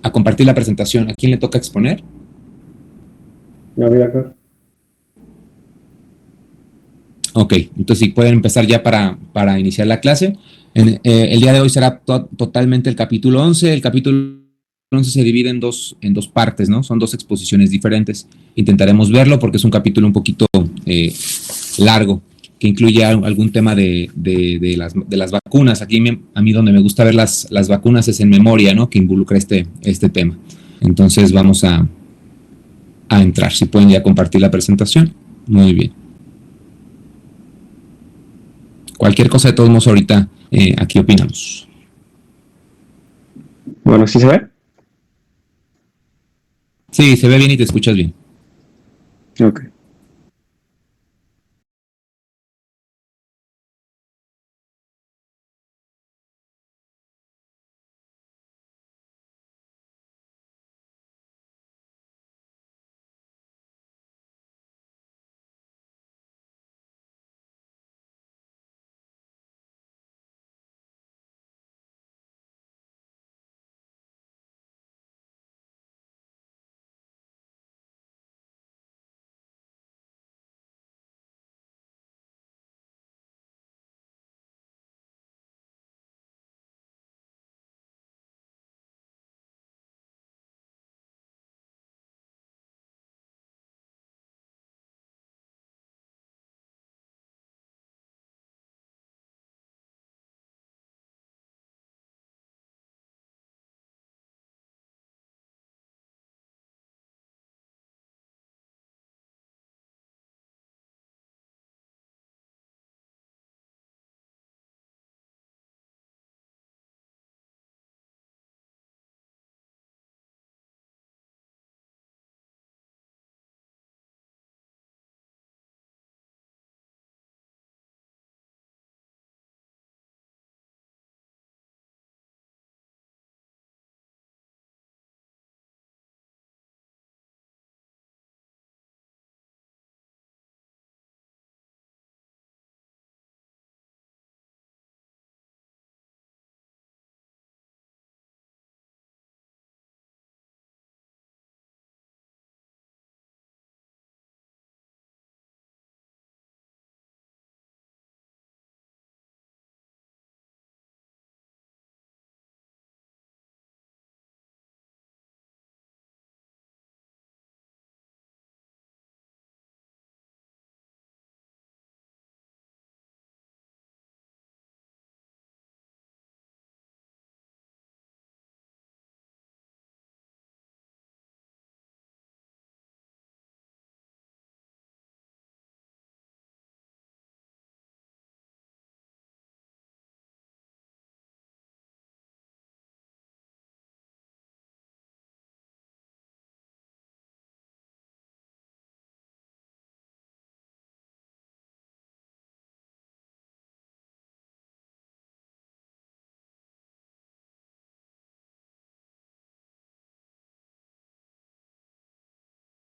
a compartir la presentación. ¿A quién le toca exponer? No, mira acá. Ok, entonces sí pueden empezar ya para iniciar la clase. El día de hoy será totalmente el capítulo 11. El capítulo 11 se divide en dos partes, ¿no? Son dos exposiciones diferentes. Intentaremos verlo porque es un capítulo un poquito largo, que incluye algún tema de las vacunas. Aquí a mí donde me gusta ver las vacunas es en memoria, ¿no? Que involucra este tema. Entonces vamos a entrar. Si pueden ya compartir la presentación. Muy bien. Cualquier cosa de todos modos ahorita aquí opinamos. Bueno, ¿sí se ve? Sí, se ve bien y te escuchas bien. Ok.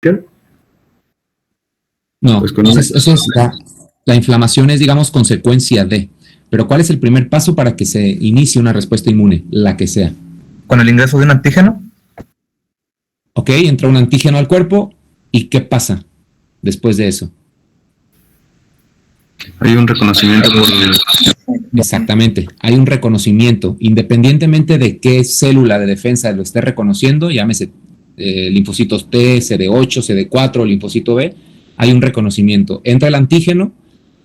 ¿Qué? No, Pues con eso es la inflamación es, digamos, consecuencia de. Pero ¿cuál es el primer paso para que se inicie una respuesta inmune? La que sea. Con el ingreso de un antígeno. Ok, entra un antígeno al cuerpo y ¿qué pasa después de eso? Hay un reconocimiento por... Exactamente, hay un reconocimiento, independientemente de qué célula de defensa lo esté reconociendo, llámese linfocitos T, CD8, CD4, linfocito B, hay un reconocimiento. Entra el antígeno,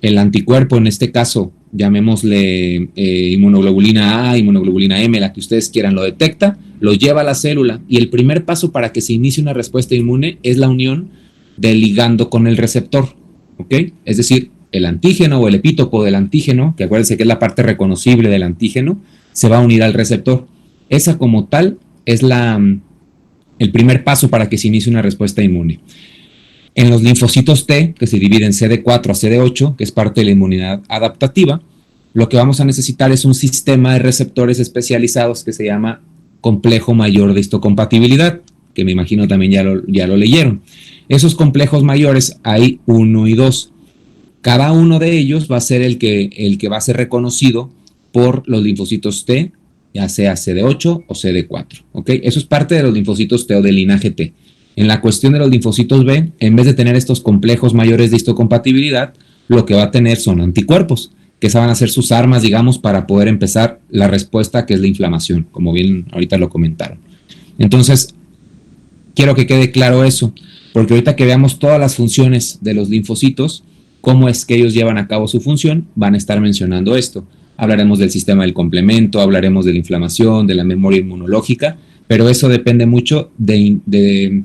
el anticuerpo, en este caso, llamémosle inmunoglobulina A, inmunoglobulina M, la que ustedes quieran, lo detecta, lo lleva a la célula y el primer paso para que se inicie una respuesta inmune es la unión del ligando con el receptor, ¿ok? Es decir, el antígeno o el epítopo del antígeno, que acuérdense que es la parte reconocible del antígeno, se va a unir al receptor. Esa como tal es el primer paso para que se inicie una respuesta inmune. En los linfocitos T, que se dividen CD4 a CD8, que es parte de la inmunidad adaptativa, lo que vamos a necesitar es un sistema de receptores especializados que se llama complejo mayor de histocompatibilidad, que me imagino también ya lo leyeron. Esos complejos mayores hay 1 y 2. Cada uno de ellos va a ser el que va a ser reconocido por los linfocitos T ya sea CD8 o CD4, ¿ok? Eso es parte de los linfocitos T o del linaje T. En la cuestión de los linfocitos B, en vez de tener estos complejos mayores de histocompatibilidad, lo que va a tener son anticuerpos, que esas van a ser sus armas, digamos, para poder empezar la respuesta que es la inflamación, como bien ahorita lo comentaron. Entonces, quiero que quede claro eso, porque ahorita que veamos todas las funciones de los linfocitos, cómo es que ellos llevan a cabo su función, van a estar mencionando esto. Hablaremos del sistema del complemento, hablaremos de la inflamación, de la memoria inmunológica, pero eso depende mucho de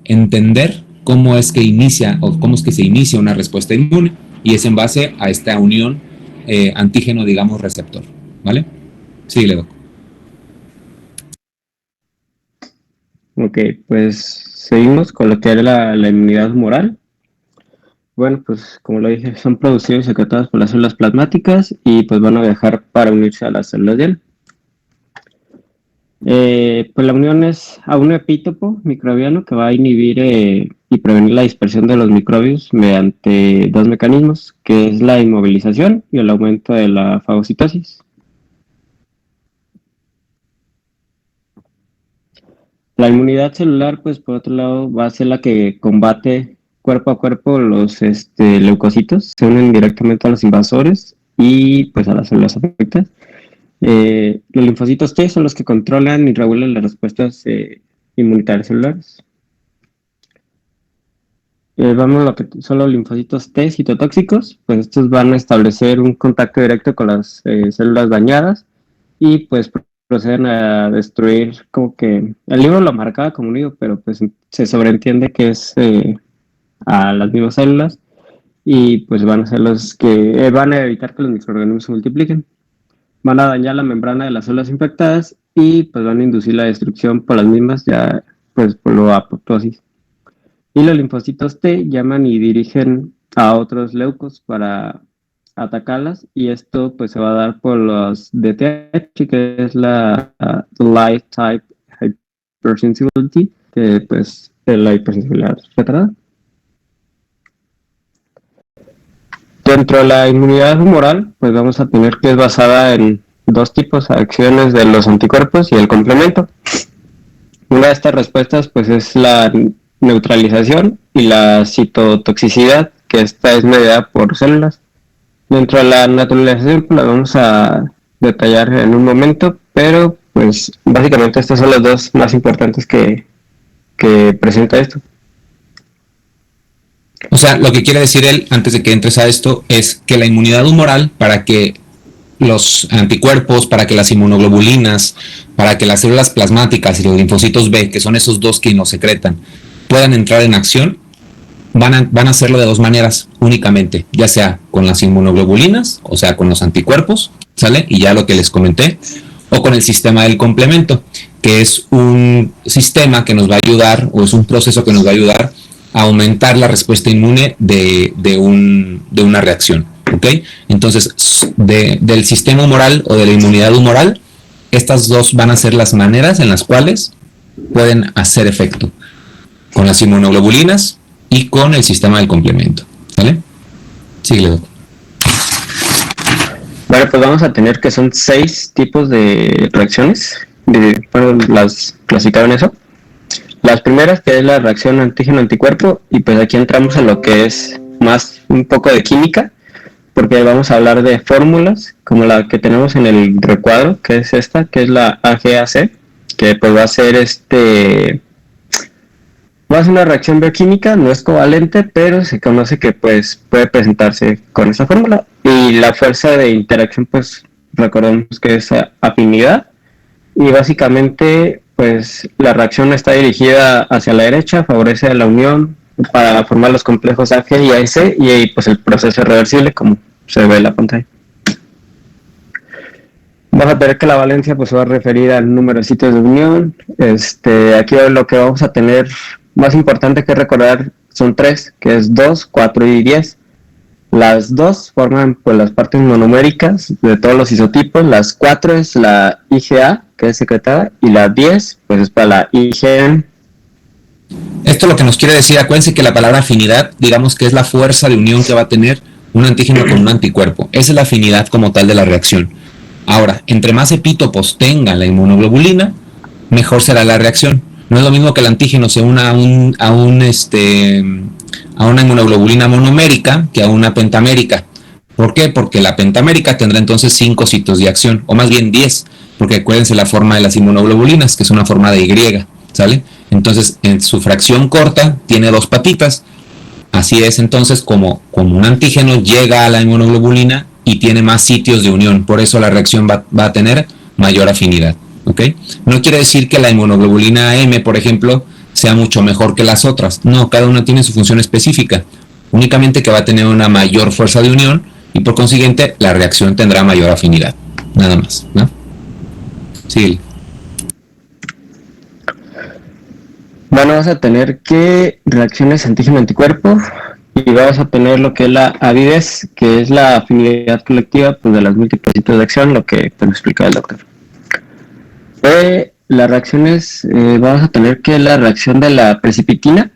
entender cómo es que inicia o cómo es que se inicia una respuesta inmune, y es en base a esta unión antígeno, digamos, receptor, ¿vale? Síguele, Doc. Ok, pues seguimos con lo que es la inmunidad humoral. Bueno, pues como lo dije, son producidos y secretados por las células plasmáticas y pues van a viajar para unirse a las células de él. Pues la unión es a un epítopo microbiano que va a inhibir y prevenir la dispersión de los microbios mediante dos mecanismos, que es la inmovilización y el aumento de la fagocitosis. La inmunidad celular, pues por otro lado, va a ser la que combate cuerpo a cuerpo los leucocitos, se unen directamente a los invasores y pues a las células afectadas. Los linfocitos T son los que controlan y regulan las respuestas inmunitarias celulares. Vamos a lo que son los linfocitos T citotóxicos, pues estos van a establecer un contacto directo con las células dañadas y pues proceden a destruir, como que el libro lo marcaba como unido, pero pues se sobreentiende que es a las mismas células y pues van a ser los que van a evitar que los microorganismos se multipliquen. Van a dañar la membrana de las células infectadas y pues van a inducir la destrucción por las mismas, ya pues por la apoptosis. Y los linfocitos T llaman y dirigen a otros leucos para atacarlas, y esto pues se va a dar por los DTH, que es la Light Type Hypersensibility, que pues es la hipersensibilidad retrasada. Dentro de la inmunidad humoral, pues vamos a tener que es basada en dos tipos de acciones de los anticuerpos y el complemento. Una de estas respuestas pues es la neutralización y la citotoxicidad, que esta es mediada por células. Dentro de la naturalización pues la vamos a detallar en un momento, pero pues básicamente estas son las dos más importantes que presenta esto. O sea, lo que quiere decir él, antes de que entres a esto, es que la inmunidad humoral, para que los anticuerpos, para que las inmunoglobulinas, para que las células plasmáticas y los linfocitos B, que son esos dos que nos secretan, puedan entrar en acción, van a hacerlo de dos maneras únicamente, ya sea con las inmunoglobulinas, o sea, con los anticuerpos, ¿sale? Y ya lo que les comenté, o con el sistema del complemento, que es un sistema que nos va a ayudar, o es un proceso que nos va a ayudar a aumentar la respuesta inmune de una reacción, ¿ok? Entonces, del sistema humoral o de la inmunidad humoral, estas dos van a ser las maneras en las cuales pueden hacer efecto, con las inmunoglobulinas y con el sistema del complemento, ¿vale? Síguele, doctor. Bueno, pues vamos a tener que son 6 tipos de reacciones, las clasificaron eso. Las primeras, que es la reacción antígeno-anticuerpo, y pues aquí entramos en lo que es más un poco de química, porque vamos a hablar de fórmulas, como la que tenemos en el recuadro, que es esta, que es la AGAC, que pues va a ser una reacción bioquímica, no es covalente, pero se conoce que pues puede presentarse con esta fórmula. Y la fuerza de interacción, pues recordemos que es afinidad, y básicamente pues la reacción está dirigida hacia la derecha, favorece la unión para formar los complejos AG y AS, y pues el proceso es reversible, como se ve en la pantalla. Vamos a ver que la valencia pues se va a referir al número de sitios de unión. Aquí lo que vamos a tener más importante que recordar son 3, que es 2, 4 y 10. Las 2 forman pues las partes monoméricas de todos los isotipos, las 4 es la IgA, que es secretada, y la 10 pues es para la IgM. Esto lo que nos quiere decir, acuérdense que la palabra afinidad, digamos que es la fuerza de unión que va a tener un antígeno con un anticuerpo. Esa es la afinidad como tal de la reacción. Ahora, entre más epítopos tenga la inmunoglobulina, mejor será la reacción. No es lo mismo que el antígeno se una a una inmunoglobulina monomérica que a una pentamérica. ¿Por qué? Porque la pentamérica tendrá entonces 5 sitios de acción, o más bien 10, porque acuérdense la forma de las inmunoglobulinas, que es una forma de Y, ¿sale? Entonces, en su fracción corta tiene 2 patitas. Así es entonces como un antígeno llega a la inmunoglobulina y tiene más sitios de unión. Por eso la reacción va a tener mayor afinidad. ¿Ok? No quiere decir que la inmunoglobulina M, por ejemplo, sea mucho mejor que las otras. No, cada una tiene su función específica. Únicamente que va a tener una mayor fuerza de unión y por consiguiente la reacción tendrá mayor afinidad. Nada más, ¿no? Sí. Bueno, vas a tener que reacciones antígeno-anticuerpo y vas a tener lo que es la avidez, que es la afinidad colectiva pues, de las múltiples sitios de acción, lo que te lo explica el doctor. Las reacciones, vamos a tener que la reacción de la precipitina,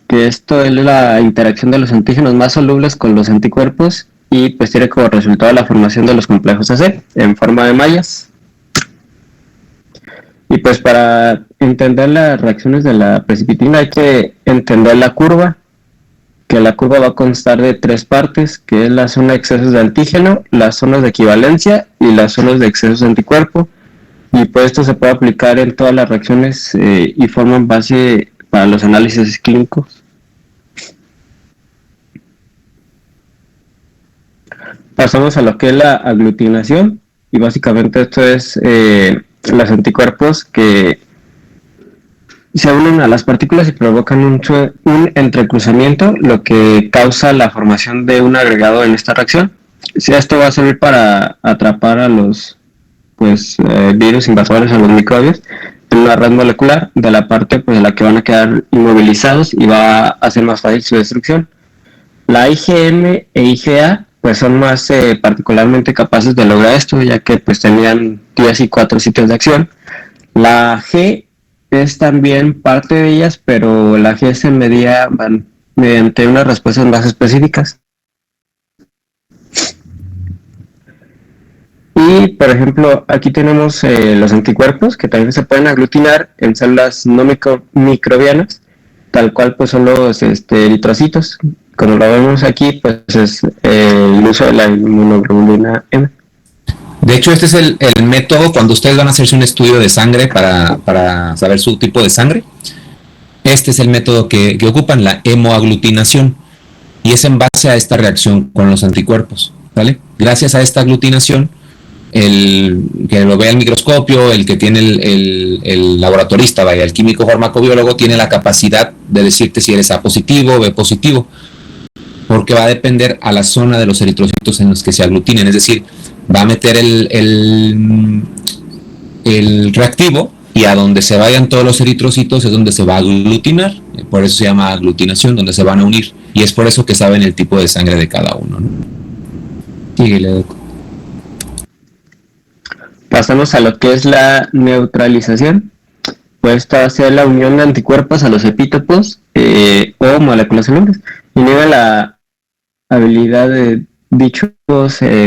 que esto es la interacción de los antígenos más solubles con los anticuerpos y pues tiene como resultado la formación de los complejos AC en forma de mallas. Y pues para entender las reacciones de la precipitina hay que entender la curva, que la curva va a constar de 3 partes, que es la zona de excesos de antígeno, las zonas de equivalencia y las zonas de excesos de anticuerpo. Y pues esto se puede aplicar en todas las reacciones y forman base para los análisis clínicos. Pasamos a lo que es la aglutinación y básicamente esto es los anticuerpos que se unen a las partículas y provocan un entrecruzamiento, lo que causa la formación de un agregado en esta reacción. Si esto va a servir para atrapar a los virus invasores a los microbios en una red molecular de la parte pues, de la que van a quedar inmovilizados y va a hacer más fácil su destrucción. La IgM e IgA pues son más particularmente capaces de lograr esto, ya que pues tenían 10 y 4 sitios de acción. La G es también parte de ellas, pero la G se medía mediante unas respuestas más específicas. Y, por ejemplo, aquí tenemos los anticuerpos que también se pueden aglutinar en células no microbianas, tal cual pues son los eritrocitos. Como lo vemos aquí, pues es el uso de la inmunoglobulina M. De hecho, este es el método cuando ustedes van a hacerse un estudio de sangre para saber su tipo de sangre. Este es el método que ocupan, la hemoaglutinación, y es en base a esta reacción con los anticuerpos, ¿vale? Gracias a esta aglutinación, el que lo vea el microscopio, el que tiene el laboratorista, vaya, el químico farmacobiólogo, tiene la capacidad de decirte si eres A positivo o B positivo, porque va a depender a la zona de los eritrocitos en los que se aglutinen, es decir, va a meter el reactivo y a donde se vayan todos los eritrocitos es donde se va a aglutinar, por eso se llama aglutinación, donde se van a unir, y es por eso que saben el tipo de sangre de cada uno, ¿no? Síguele. Pasamos a lo que es la neutralización. Pues esta va a ser la unión de anticuerpos a los epítopos o moléculas celulares. Inhibe la habilidad de dichos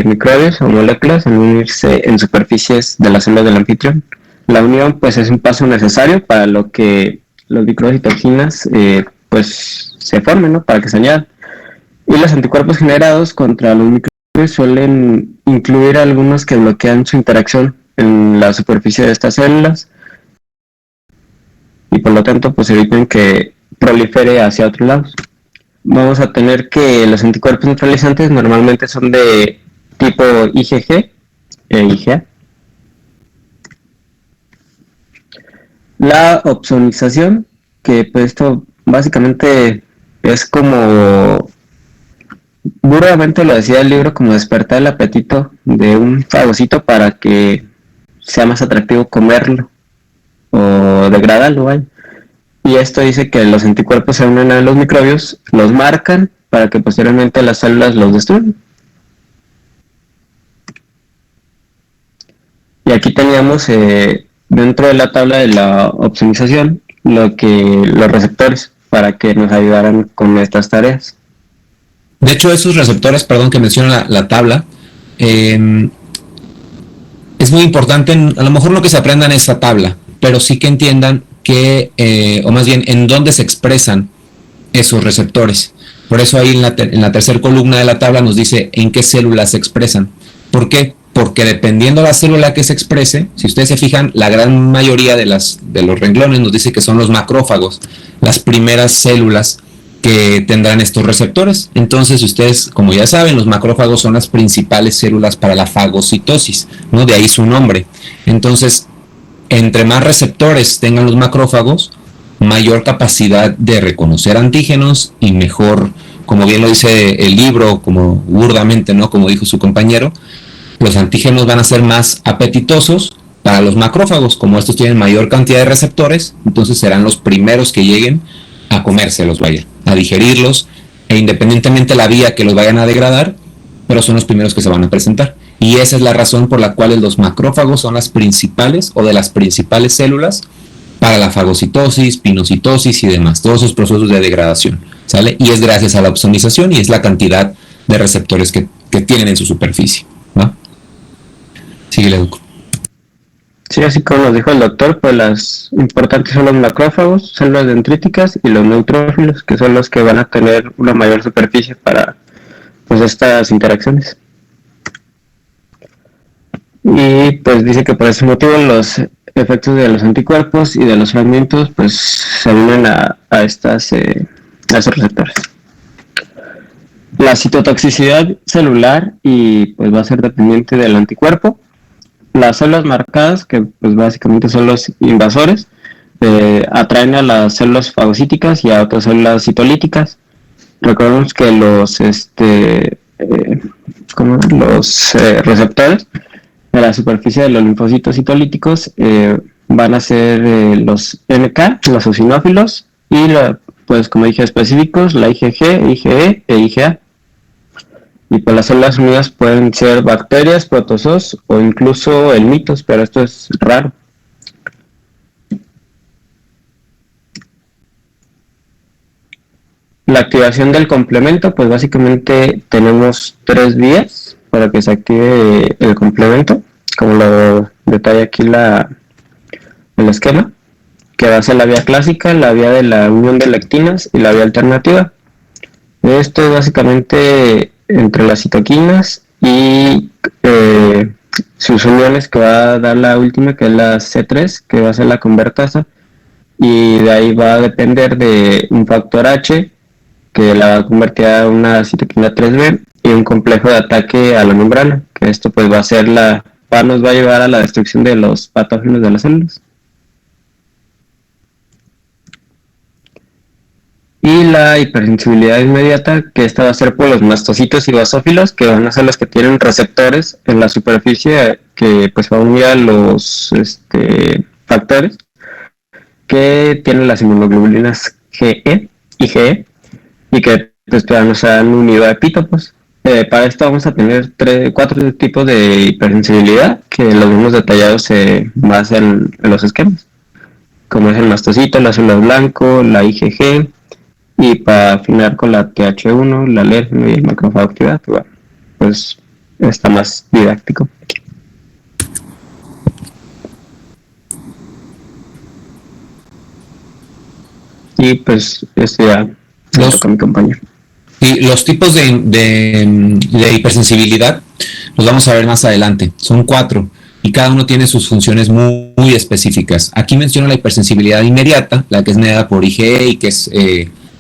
microbios o moléculas en unirse en superficies de las células del anfitrión. La unión pues es un paso necesario para lo que los microbios y toxinas pues se formen, ¿no? Para que se añadan. Y los anticuerpos generados contra los microbios suelen incluir algunos que bloquean su interacción en la superficie de estas células y por lo tanto pues evitan que prolifere hacia otros lados. Vamos a tener que los anticuerpos neutralizantes normalmente son de tipo IgG e IgA. La opsonización, que pues esto básicamente es como, burramente lo decía el libro, como despertar el apetito de un fagocito para que sea más atractivo comerlo o degradarlo, ¿vale? Y esto dice que los anticuerpos se unen a los microbios, los marcan para que posteriormente las células los destruyan. Y aquí teníamos dentro de la tabla de la opsonización los receptores para que nos ayudaran con estas tareas. De hecho, esos receptores, perdón que menciona la tabla, es muy importante, a lo mejor no que se aprendan esta tabla, pero sí que entiendan que, o más bien, en dónde se expresan esos receptores. Por eso ahí en la tercera columna de la tabla nos dice en qué células se expresan. ¿Por qué? Porque dependiendo de la célula que se exprese, si ustedes se fijan, la gran mayoría de los renglones nos dice que son los macrófagos, las primeras células que tendrán estos receptores. Entonces, ustedes, como ya saben, los macrófagos son las principales células para la fagocitosis, ¿no? De ahí su nombre. Entonces, entre más receptores tengan los macrófagos, mayor capacidad de reconocer antígenos y mejor, como bien lo dice el libro, como burdamente, ¿no? Como dijo su compañero, los antígenos van a ser más apetitosos para los macrófagos. Como estos tienen mayor cantidad de receptores, entonces serán los primeros que lleguen a comérselos, vaya, a digerirlos, e independientemente de la vía que los vayan a degradar, pero son los primeros que se van a presentar. Y esa es la razón por la cual los macrófagos son las principales o de las principales células para la fagocitosis, pinocitosis y demás, todos esos procesos de degradación, ¿sale? Y es gracias a la opsonización y es la cantidad de receptores que tienen en su superficie, ¿va? Sigue, Educo. Sí, así como nos dijo el doctor, pues las importantes son los macrófagos, células dendríticas y los neutrófilos, que son los que van a tener una mayor superficie para pues estas interacciones. Y pues dice que por ese motivo los efectos de los anticuerpos y de los fragmentos pues se unen a esos receptores. La citotoxicidad celular y pues va a ser dependiente del anticuerpo. Las células marcadas, que pues básicamente son los invasores, atraen a las células fagocíticas y a otras células citolíticas. Recordemos que los receptores de la superficie de los linfocitos citolíticos van a ser los NK, los eosinófilos, y pues como dije específicos, la IgG, IgE e IgA. Y pues las células unidas pueden ser bacterias, protozoos o incluso el mitos, pero esto es raro. La activación del complemento, pues básicamente tenemos 3 vías para que se active el complemento, como lo detalla aquí el esquema, que va a ser la vía clásica, la vía de la unión de lectinas y la vía alternativa. Esto es básicamente entre las citoquinas y sus uniones, que va a dar la última, que es la C3, que va a ser la convertasa, y de ahí va a depender de un factor H, que la va a convertir a una citoquina 3B, y un complejo de ataque a la membrana, que esto pues va a ser nos va a llevar a la destrucción de los patógenos de las células. Y la hipersensibilidad inmediata, que esta va a ser por los mastocitos y basófilos, que van a ser los que tienen receptores en la superficie que pues va a unir a los factores que tienen las inmunoglobulinas GE y GE, y que pues todavía no se han unido a epítopos. Para esto vamos a tener 4 tipos de hipersensibilidad, que los vemos detallados más en los esquemas, como es el mastocito, las células blanco, la IgG, y para afinar con la TH1, la alérgeno y el macrófago activado, bueno, pues está más didáctico. Y pues ya toca a mi compañero. Y los tipos de hipersensibilidad los vamos a ver más adelante. Son 4 y cada uno tiene sus funciones muy, muy específicas. Aquí menciono la hipersensibilidad inmediata, la que es mediada por IgE y que es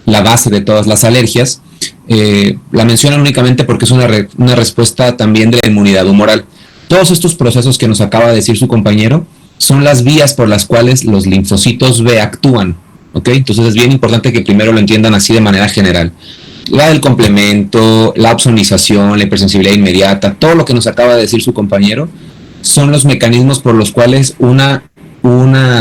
la base de todas las alergias. La mencionan únicamente porque es una respuesta también de la inmunidad humoral. Todos estos procesos que nos acaba de decir su compañero son las vías por las cuales los linfocitos B actúan, ¿ok? Entonces es bien importante que primero lo entiendan así de manera general. La del complemento, la opsonización, la hipersensibilidad inmediata, todo lo que nos acaba de decir su compañero son los mecanismos por los cuales una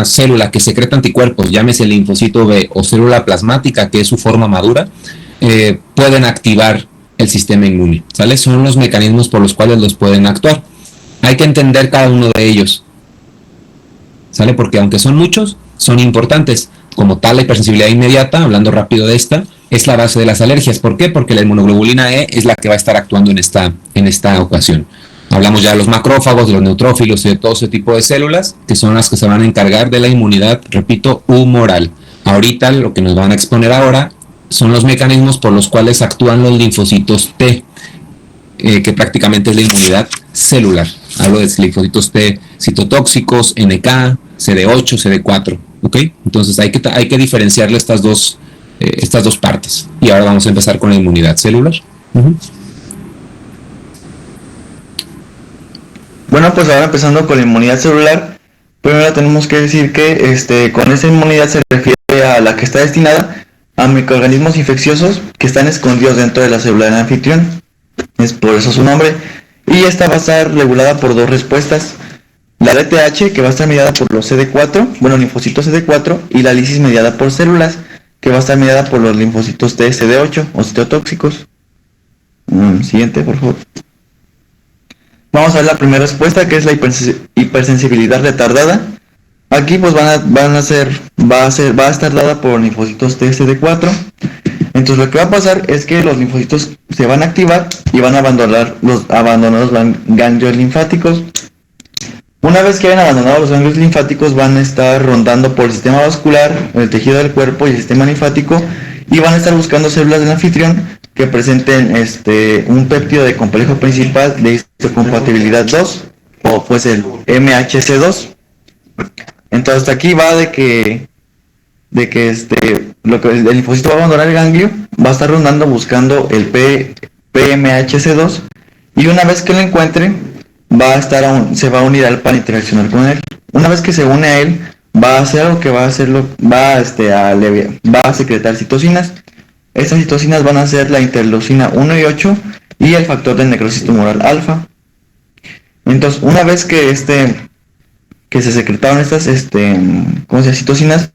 célula que secreta anticuerpos, llámese linfocito B o célula plasmática, que es su forma madura, pueden activar el sistema inmune, ¿sale? Son los mecanismos por los cuales los pueden actuar. Hay que entender cada uno de ellos, ¿sale? Porque aunque son muchos, son importantes. Como tal, la hipersensibilidad inmediata, hablando rápido de esta, es la base de las alergias. ¿Por qué? Porque la inmunoglobulina E es la que va a estar actuando en esta ocasión. Hablamos ya de los macrófagos, de los neutrófilos y de todo ese tipo de células, que son las que se van a encargar de la inmunidad, repito, humoral. Ahorita lo que nos van a exponer ahora son los mecanismos por los cuales actúan los linfocitos T, que prácticamente es la inmunidad celular. Hablo de linfocitos T citotóxicos, NK, CD8, CD4, ¿ok? Entonces hay que diferenciarle estas dos partes. Y ahora vamos a empezar con la inmunidad celular. Bueno, pues ahora empezando con la inmunidad celular, primero tenemos que decir que con esta inmunidad se refiere a la que está destinada a microorganismos infecciosos que están escondidos dentro de la célula del anfitrión. Es por eso su nombre. Y esta va a estar regulada por dos respuestas. La LTH, que va a estar mediada por los CD4, linfocitos CD4, y la lisis mediada por células, que va a estar mediada por los linfocitos T CD8 o citotóxicos. Siguiente, por favor. Vamos a ver la primera respuesta, que es la hipersensibilidad retardada. Aquí pues va a estar dada por linfocitos T CD4. Entonces lo que va a pasar es que los linfocitos se van a activar y van a abandonar los ganglios linfáticos. Una vez que hayan abandonado los ganglios linfáticos, van a estar rondando por el sistema vascular, el tejido del cuerpo y el sistema linfático, y van a estar buscando células del anfitrión que presenten un péptido de complejo principal de histocompatibilidad 2, o pues el MHC2. Entonces hasta aquí va de que el linfocito va a abandonar el ganglio, va a estar rondando buscando el PMHC2, y una vez que lo encuentre, se va a unir al para interaccionar con él. Una vez que se une a él, va a hacer algo que va a secretar citocinas. Estas citocinas van a ser la interleucina 1 y 8 y el factor de necrosis tumoral alfa. Entonces, una vez que se secretaron estas citocinas,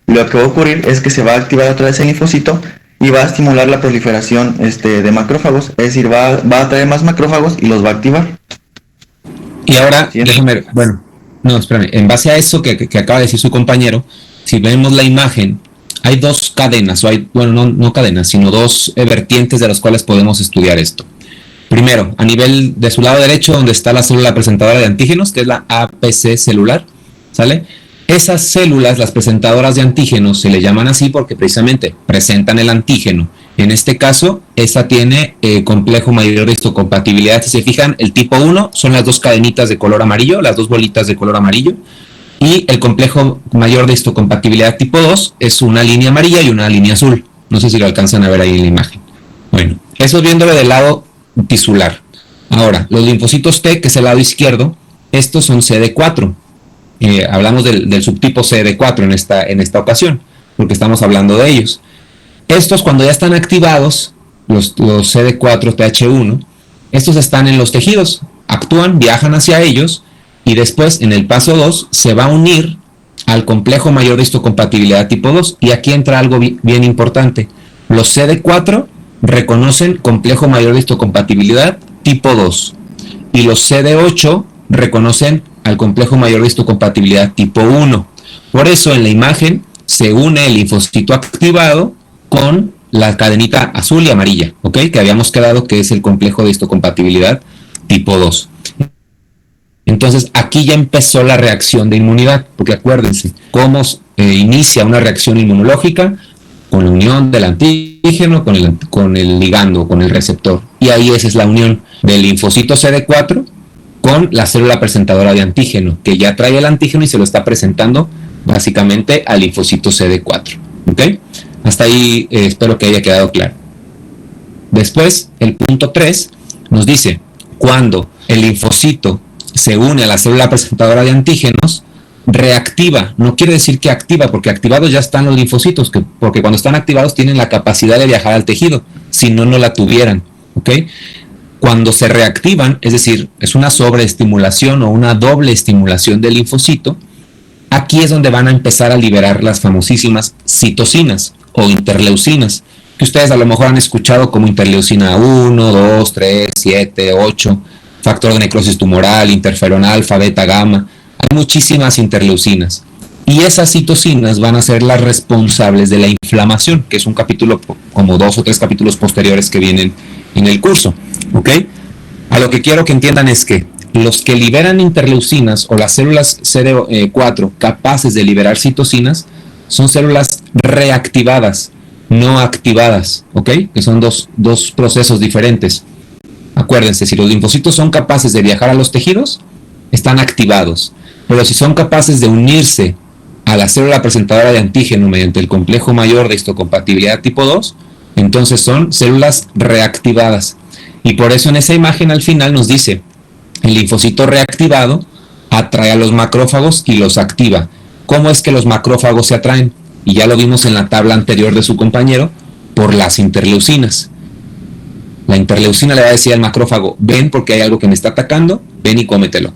lo que va a ocurrir es que se va a activar otra vez el linfocito y va a estimular la proliferación de macrófagos, es decir, va a atraer más macrófagos y los va a activar. Y ahora, espérame, en base a eso que acaba de decir su compañero, si vemos la imagen, hay dos cadenas, no cadenas, sino dos vertientes de las cuales podemos estudiar esto. Primero, a nivel de su lado derecho, donde está la célula presentadora de antígenos, que es la APC celular, ¿sale? Esas células, las presentadoras de antígenos, se le llaman así porque precisamente presentan el antígeno. En este caso, esta tiene complejo mayor de histocompatibilidad. Si se fijan, el tipo 1 son las dos cadenitas de color amarillo, las dos bolitas de color amarillo. Y el complejo mayor de histocompatibilidad tipo 2 es una línea amarilla y una línea azul. No sé si lo alcanzan a ver ahí en la imagen. Bueno, eso viéndolo del lado tisular. Ahora, los linfocitos T, que es el lado izquierdo, estos son CD4. Hablamos del subtipo CD4 en esta ocasión, porque estamos hablando de ellos. Estos, cuando ya están activados, los CD4 TH1, estos están en los tejidos, actúan, viajan hacia ellos, y después, en el paso 2, se va a unir al complejo mayor de histocompatibilidad tipo 2, y aquí entra algo bien importante. Los CD4 reconocen complejo mayor de histocompatibilidad tipo 2, y los CD8 reconocen al complejo mayor de histocompatibilidad tipo 1. Por eso en la imagen se une el linfocito activado con la cadenita azul y amarilla, ¿ok? Que habíamos quedado que es el complejo de histocompatibilidad tipo 2. Entonces aquí ya empezó la reacción de inmunidad, porque acuérdense, cómo inicia una reacción inmunológica con la unión del antígeno con el ligando, con el receptor. Y ahí esa es la unión del linfocito CD4 con la célula presentadora de antígeno, que ya trae el antígeno y se lo está presentando básicamente al linfocito CD4. ¿Ok? Hasta ahí espero que haya quedado claro. Después, el punto 3 nos dice, cuando el linfocito se une a la célula presentadora de antígenos, reactiva, no quiere decir que activa, porque activados ya están los linfocitos, porque cuando están activados tienen la capacidad de viajar al tejido, si no, no la tuvieran. ¿Ok? Cuando se reactivan, es decir, es una sobreestimulación o una doble estimulación del linfocito, aquí es donde van a empezar a liberar las famosísimas citocinas o interleucinas, que ustedes a lo mejor han escuchado como interleucina 1, 2, 3, 7, 8, factor de necrosis tumoral, interferón alfa, beta, gamma. Hay muchísimas interleucinas. Y esas citocinas van a ser las responsables de la inflamación, que es un capítulo, como 2 o 3 capítulos posteriores que vienen en el curso. ¿Ok? A lo que quiero que entiendan es que los que liberan interleucinas o las células CD4 capaces de liberar citocinas son células reactivadas, no activadas, ¿ok? Que son dos procesos diferentes. Acuérdense, si los linfocitos son capaces de viajar a los tejidos, están activados. Pero si son capaces de unirse a la célula presentadora de antígeno mediante el complejo mayor de histocompatibilidad tipo 2, entonces son células reactivadas. Y por eso en esa imagen al final nos dice, el linfocito reactivado atrae a los macrófagos y los activa. ¿Cómo es que los macrófagos se atraen? Y ya lo vimos en la tabla anterior de su compañero, por las interleucinas. La interleucina le va a decir al macrófago, ven porque hay algo que me está atacando, ven y cómetelo.